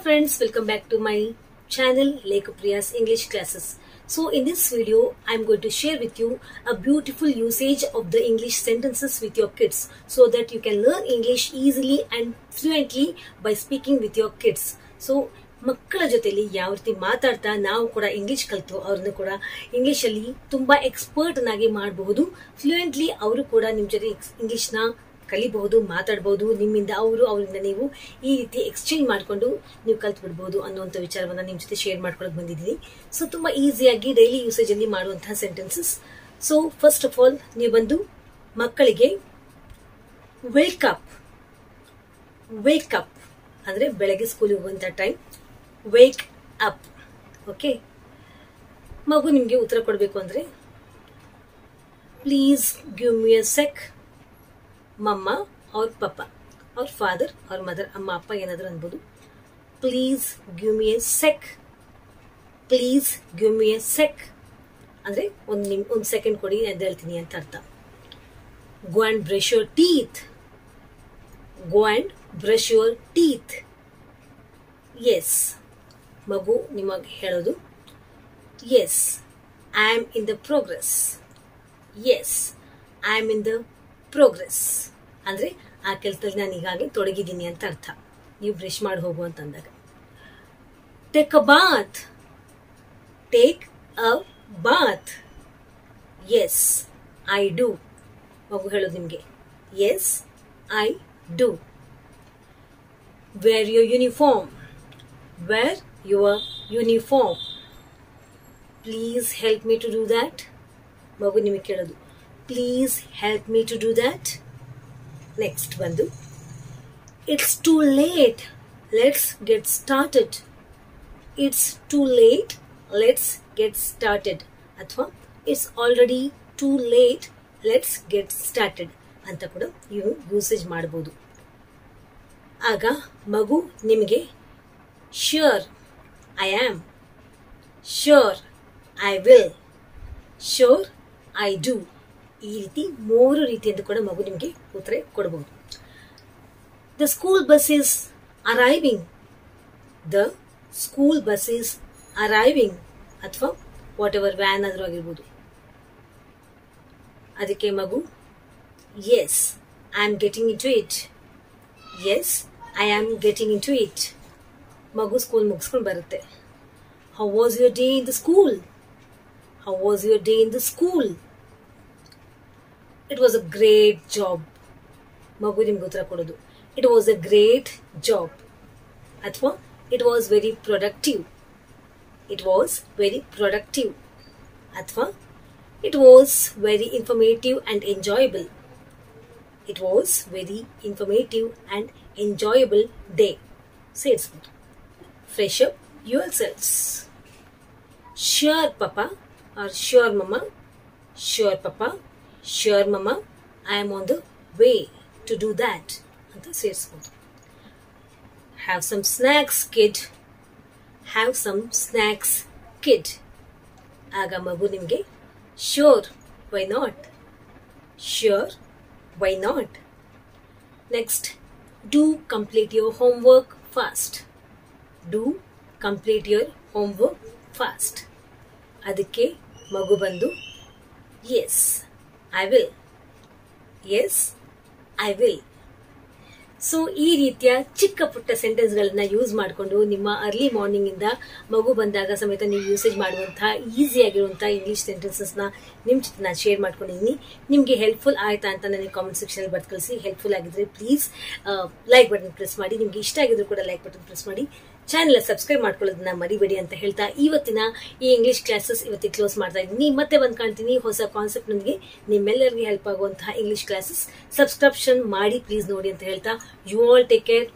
friends, welcome back to my channel Lekapriya's English Classes. So in this video, I'm going to share with you a beautiful usage of the English sentences with your kids so that you can learn English easily and fluently by speaking with your kids. So ಮಕ್ಕಳ ಜೊತೆಲಿ ಯಾವ ರೀತಿ ಮಾತಾಡ್ತಾ ನಾವು ಕೂಡ English ಕಲಿತು ಅವ್ರನ್ನ ಕೂಡ ಇಂಗ್ಲಿಷ್ ಅಲ್ಲಿ ತುಂಬಾ ಎಕ್ಸ್ಪರ್ಟ್ ಆಗಿ ಮಾಡಬಹುದು, ಫ್ಲೂಯೆಂಟ್ಲಿ ಅವರು ಕೂಡ ನಿಮ್ ಜೊತೆ ಇಂಗ್ಲಿಷ್ ನ ಕಲಿಬಹುದು, ಮಾತಾಡಬಹುದು, ನಿಮ್ಮಿಂದ ಅವರಿಂದ ನೀವು ಈ ರೀತಿ ಎಕ್ಸ್ಚೇಂಜ್ ಮಾಡ್ಕೊಂಡು ನೀವು ಕಲ್ತು ಬಿಡಬಹುದು ಅನ್ನುವಂತ ವಿಚಾರವನ್ನ ನಿಮ್ ಜೊತೆ ಶೇರ್ ಮಾಡ್ಕೊಳಕ್ ಬಂದಿದ್ದೀನಿ. ಸೊ ತುಂಬಾ ಈಸಿಯಾಗಿ ಡೈಲಿ ಯೂಸೇಜ್ ಅಲ್ಲಿ ಮಾಡುವಂತಹ sentences. So first of all ನೀವು ಬಂದು ಮಕ್ಕಳಿಗೆ ವೇಕ್ ಅಪ್ ಅಂದ್ರೆ ಬೆಳಗ್ಗೆ ಸ್ಕೂಲ್ ಹೋಗುವಂತ ಟೈಮ್, ವೇಕ್ ಅಪ್. ಓಕೆ, ಮಗು ನಿಮ್ಗೆ ಉತ್ತರ ಕೊಡಬೇಕು ಅಂದ್ರೆ please give me a sec ಮಮ್ಮ ಅವ್ರ ಪಪ್ಪ ಅವ್ರ ಫಾದರ್ ಅವ್ರ ಮದರ್ ಅಮ್ಮ ಅಪ್ಪ ಏನಾದ್ರು ಅನ್ಬೋದು. Please give me a sec, please give me a sec ಅಂದ್ರೆ ಒಂದು ಸೆಕೆಂಡ್ ಕೊಡಿ ಅಂತ ಹೇಳ್ತೀನಿ ಅಂತ ಅರ್ಥ. Go and brush your teeth, go and brush your teeth. Yes, ಮಗು ನಿಮಗೆ ಹೇಳೋದು yes I am in the progress, yes I am in the progress ಅಂದ್ರೆ ಆ ಕೆಲಸದಲ್ಲಿ ನಾನು ಈಗಾಗಲೇ ತೊಡಗಿದ್ದೀನಿ ಅಂತ ಅರ್ಥ. ನೀವು ಬ್ರಷ್ ಮಾಡಿ ಹೋಗು ಅಂತ ಅಂದಾಗ. Take a bath, take a bath. Yes I do, ಮಗು ಹೇಳೋದು ನಿಮ್ಗೆ yes I do. Wear your uniform, wear your uniform. Please help me to do that. ಮಗು ನಿಮಗೆ ಕೇಳೋದು please help me to do that. Next ಬಂದು it's too late let's get started, it's too late let's get started ಅಥವಾ it's already too late let's get started ಅಂತ ಕೂಡ ನೀವು usage ಮಾಡಬಹುದು. ಆಗ ಮಗು ನಿಮಗೆ sure I am, sure I will, sure I do, ಈ ರೀತಿ ಮೂರು ರೀತಿಯಿಂದ ಕೂಡ ಮಗು ನಿಮಗೆ ಉತ್ತರ ಕೊಡಬಹುದು. The school bus is arriving, the school bus is arriving ಅಥವಾ ವಾಟ್ ಎವರ್ ವ್ಯಾನ್ ಆದ್ರೂ ಆಗಿರ್ಬೋದು. ಅದಕ್ಕೆ ಮಗು yes I am getting into it, yes I am getting into it. ಮಗು ಸ್ಕೂಲ್ ಮುಗಿಸ್ಕೊಂಡು ಬರುತ್ತೆ. How was your day in the school, how was your day in the school. It was a great job. ಮಗು ನಿಮ್ಗೆ ಉತ್ತರ ಕೊಡೋದು it was a great job ಅಥವಾ it was very productive, it was very productive ಅಥವಾ it was very informative and enjoyable, it was very informative and enjoyable day. ಸೇರಿಸ್ಬೋದು. Fresh up yourselves. Sure papa or sure mama, sure papa, sure mama, I am on the way to do that ಅಂತ ಸೇರಿಸಬಹುದು. Have some snacks kid, have some snacks kid. ಆಗ ಮಗು ನಿಮಗೆ sure why not, sure why not. Next, do complete your homework fast, do complete your homework fast. ಅದಕ್ಕೆ ಮಗು ಬಂದು yes I will, yes I will. So ಈ ರೀತಿಯ ಚಿಕ್ಕ ಪುಟ್ಟ ಸೆಂಟೆನ್ಸ್ ಗಳನ್ನ ಯೂಸ್ ಮಾಡಿಕೊಂಡು ನಿಮ್ಮ ಅರ್ಲಿ ಮಾರ್ನಿಂಗ್ ಇಂದ ಮಗು ಬಂದಾಗ ಸಮೇತ ನೀವು ಯೂಸೇಜ್ ಮಾಡುವಂತಹ ಈಸಿ ಆಗಿರುವಂತಹ ಇಂಗ್ಲಿಷ್ ಸೆಂಟೆನ್ಸಸ್ ನ ನಿಮ್ ಜೊತೆ ನಾನು ಶೇರ್ ಮಾಡ್ಕೊಂಡಿದ್ದೀನಿ. ನಿಮ್ಗೆ ಹೆಲ್ಪ್ಫುಲ್ ಆಯ್ತಾ ಅಂತ ನನಗೆ ಕಾಮೆಂಟ್ ಸೆಕ್ಷನ್ ಅಲ್ಲಿ ಬರ್ದು ಕಳಿಸಿ. ಹೆಲ್ಪ್ಫುಲ್ ಆಗಿದ್ರೆ ಪ್ಲೀಸ್ ಲೈಕ್ ಬಟನ್ ಪ್ರೆಸ್ ಮಾಡಿ, ನಿಮ್ಗೆ ಇಷ್ಟ ಆಗಿದ್ರು ಕೂಡ ಲೈಕ್ ಬಟನ್ ಪ್ರೆಸ್ ಮಾಡಿ, ಚಾನೆಲ್ ಸಬ್ಸ್ಕ್ರೈಬ್ ಮಾಡ್ಕೊಳ್ಳೋದನ್ನ ಮರಿಬೇಡಿ ಅಂತ ಹೇಳ್ತಾ ಇವತ್ತಿನ ಈ ಇಂಗ್ಲಿಷ್ ಕ್ಲಾಸಸ್ ಇವತ್ತಿಗೆ ಕ್ಲೋಸ್ ಮಾಡ್ತಾ ಇದ್ದೀನಿ. ಮತ್ತೆ ಬಂದ್ ಕಾಣ್ತೀನಿ ಹೊಸ ಕಾನ್ಸೆಪ್ಟ್ ನೊಂದಿಗೆ. ನಿಮ್ಮೆಲ್ಲರಿಗೂ ಹೆಲ್ಪ್ ಆಗುವಂತಹ ಇಂಗ್ಲಿಷ್ ಕ್ಲಾಸಸ್ ಸಬ್ಸ್ಕ್ರಿಪ್ಷನ್ ಮಾಡಿ ಪ್ಲೀಸ್ ನೋಡಿ ಅಂತ ಹೇಳ್ತಾ, ಯು ಆಲ್ ಟೇಕ್ ಕೇರ್.